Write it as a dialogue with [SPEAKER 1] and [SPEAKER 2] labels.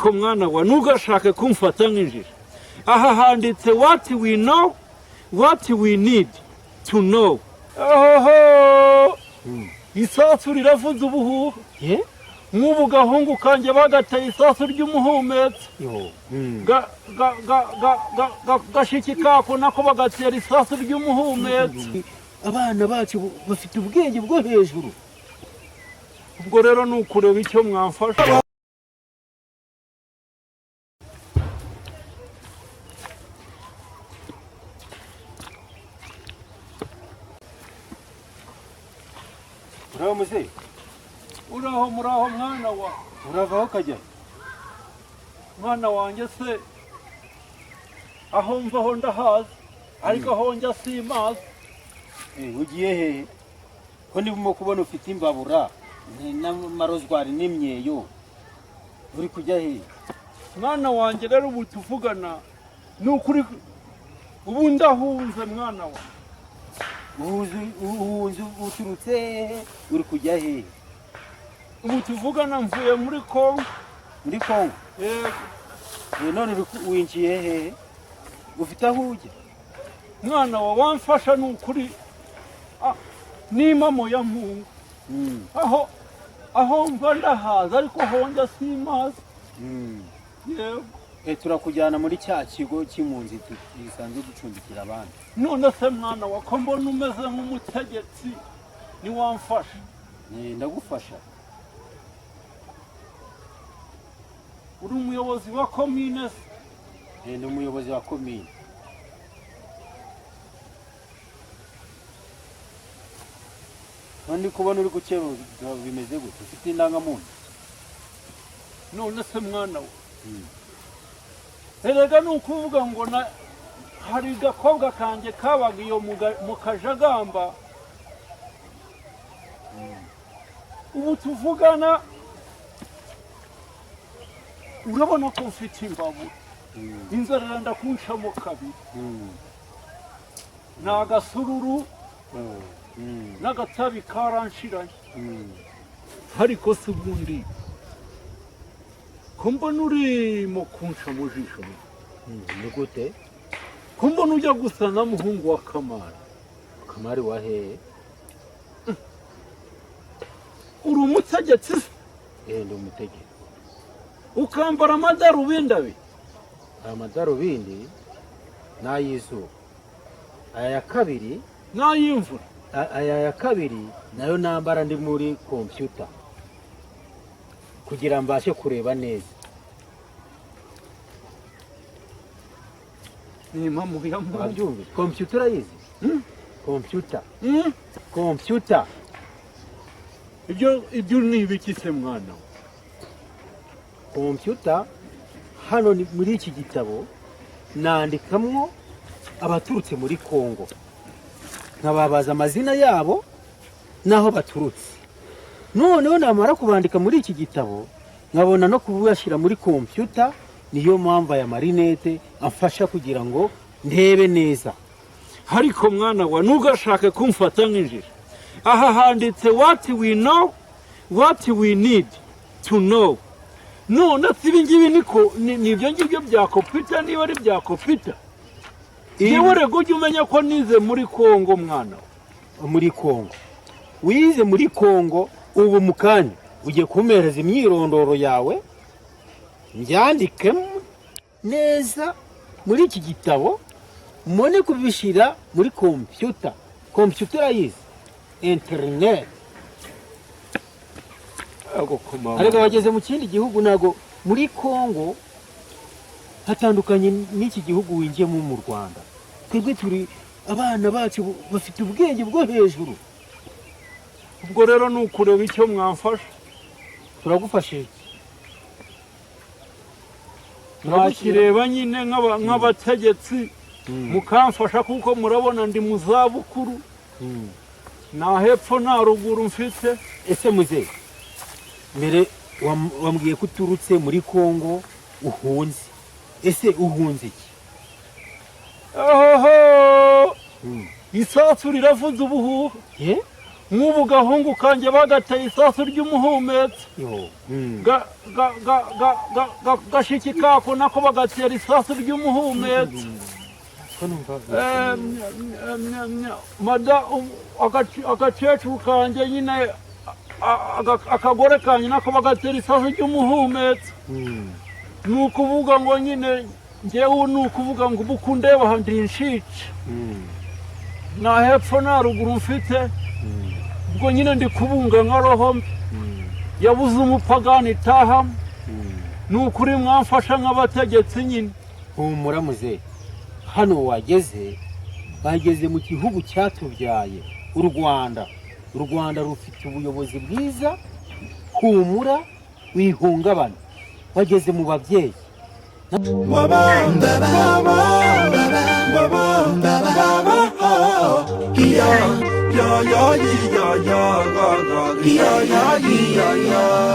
[SPEAKER 1] ariko mwana wa ntugashake kumfata nk'injiji. Aha handitse what we know, what we need to know. Oho, isasu riravuza ubuhuha. Nk'ubu gahungu kanjye bagateye isasu ry'umuhumetso. Gashiki kako nako bagatera isasu ry'umuhumetso.
[SPEAKER 2] Abana bacu bafite ubwenge bwo hejuru.
[SPEAKER 1] Ubwo rero ni ukureba icyo mwamfasha.
[SPEAKER 2] Uraho muze?
[SPEAKER 1] Uraho mwana wa.
[SPEAKER 2] Uravaho kajya?
[SPEAKER 1] Mwana wanjye se aho mvaho ndahazi ariko aho njya simazi.
[SPEAKER 2] Ugiye hehe? Ko ndimo kubona ufite imbabura n'amarozwari n'imyeyo. Uri kujya hehe?
[SPEAKER 1] Mwana wanjye rero ubu tuvugana ni ukuri ubu ndahunze mwana wa.
[SPEAKER 2] Uhunze uturutse uri kujya hehe?
[SPEAKER 1] Ubu tuvugana mvuye muri Kongo.
[SPEAKER 2] Muri Kongo? None winjiye hehe? Ufite aho ujya?
[SPEAKER 1] Mwana wa wamfasha ni ukuri n'imamo ya mpungu. Aho mva ndahaza ariko aho njya simazi. Yego.
[SPEAKER 2] Turakujyana muri cya kigo cy'impunzi gisanzwe gucumbikira abandi.
[SPEAKER 1] None se mwana wa ko mbona umeze nk'umutegetsi niwamfasha.
[SPEAKER 2] Ndagufasha.
[SPEAKER 1] Uri umuyobozi wa komine se?
[SPEAKER 2] Ndi umuyobozi wa komine. None kubona uri gukeruza bimeze gute? Ufite indangamuntu?
[SPEAKER 1] None se mwana we erega ni ukuvuga ngo hari gakobwa kanjye kabaga iyo mu Kajagamba. Ubu tuvugana urabona ko mfite imbabura. Inzara irenda kunshamo kabiri. Ni agasururu n'agatabi karanshiranye. Ariko si ubundi ko mbona urimo kunsha mu jisho.
[SPEAKER 2] Ni gute?
[SPEAKER 1] Ko mbona ujya gusa na muhungu wa Kamari.
[SPEAKER 2] Kamari wa hehe?
[SPEAKER 1] Uri umutegetsi se?
[SPEAKER 2] Ndi umutegetsi.
[SPEAKER 1] Ukambara amadarubindi abiri?
[SPEAKER 2] Amadarubindi n'ay'izuba. Aya ya kabiri
[SPEAKER 1] n'ay'imvura.
[SPEAKER 2] Aya ya kabiri nayo nambara ndi muri computer kugira mbashe kureba neza.
[SPEAKER 1] Ni impamvu ya
[SPEAKER 2] mpunzi. Computer urayizi? Computer.
[SPEAKER 1] Ibyo ni ibiki se mwana?
[SPEAKER 2] Computer hano ni muri iki gitabo nandikamwo abaturutse muri Kongo. Nkababaza amazina yabo naho baturutse. Noneho namara kubandika muri iki gitabo nkabona no kubuyashyira muri computer. Niyo mpamvu ya marinete amfasha kugira ngo ndebe neza.
[SPEAKER 1] Ariko mwana wa ntugashake kumfata nk'injiji. Aha handitse what we know, what we need to know. None ibingibi nibyo ngibyo bya computer. Niba ari bya computer yewe rego ujye umenya ko nize muri Kongo mwana.
[SPEAKER 2] Muri Kongo wize muri Kongo ubu mukanya ugiye kumereza imyirondoro yawe mbyandike neza muri iki gitabo mone kubishira muri computer. Computer yize internet. Ariko bageze mu kindi gihugu nago muri Kongo hatandukanye n'iki gihugu winjiyemo mu Rwanda. Twebwe turi abana bacu bafite ubwenge bwo hejuru.
[SPEAKER 1] Ubwo rero ni ukureba icyo mwamfasha.
[SPEAKER 2] Turagufashije.
[SPEAKER 1] Mwakireba nyine nk'abategetsi mukamfasha kuko murabona ndi mu zabukuru. Nta hepfo nta ruguru mfite.
[SPEAKER 2] Ese muze mbere wambwiye ko uturutse muri Kongo uhunze. Ese uhunze iki?
[SPEAKER 1] Oho! Isasu riravuza ubuhuha. nk'ubu gahungu kanjye bagateye isasu ry'umuhumetso
[SPEAKER 2] yo
[SPEAKER 1] gashiki kako nako bagatera isasu ry'umuhumetso
[SPEAKER 2] ko numva
[SPEAKER 1] agakecuru kanjye nyine akagore kanjye nako bagatera isasu ry'umuhumetso ni ukuvuga ngo nyine njyewe ni ukuvuga ngo ubu kundeba aha ndi inshice nta hepfo nta ruguru mfite ubwo nyine ndi kubunga nka roho mbi yabuze umupagani itahamo ni ukuri mwamfasha nk'abategetsi nyine
[SPEAKER 2] humura muzehe hano wageze bageze mu gihugu cyatubyaye u Rwanda rufite ubuyobozi bwiza humura wihungabana wageze mu babyeyi
[SPEAKER 3] ya